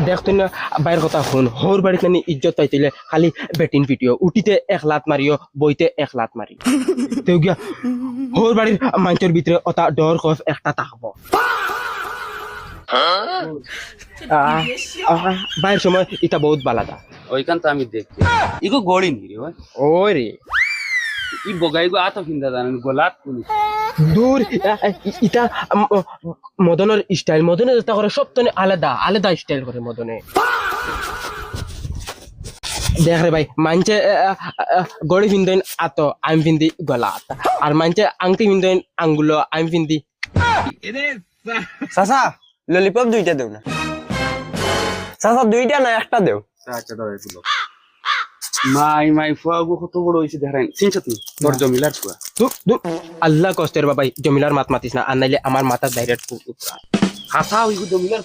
দেখতো না বাইরের কথা শুন হোর বাড়িতে নি ইজ্জত পাইছিলে খালি বেটিন পিটিও উঠিতে 1 লাত মারিও বইতে 1 লাত মারি তেও গিয়া হোর বাড়ির মানুষের ভিতরে ওটা ডর খফ একটা থাকবো বাইরের সময় এটা বহুত বালাদা ওইখান তো আমি দেখছি ইগো গড়ি নি রে ভাই ওই রে ই বগাইগো আত ফিন্দা জানেন গোলাত কোনি দূর ইটা মদনের স্টাইল মদনে যেটা করে সব তো আলাদা আলাদা স্টাইল করে মদনে দেখ রে ভাই মানছে গড়ি ফিন্দেন আতো আমি ফিন্দি গলাত আর মানছে আংটি ফিন্দেন আঙ্গুলো আমি ফিন্দি চাচা ললিপপ দুইটা দেও না চাচা দুইটা না একটা দেও আচ্ছা দাও এগুলো মাই ফুয়াগো কত বড় হইছে দেখেন চিনছ তুই তোর জমিলার ফুয়া আল্লাহ কষ্টের বাবাই জমিলার মাত মাতিস না আর নাইলে আমার মাথার ডাইরেক্ট হাসা ওইগো জমিলার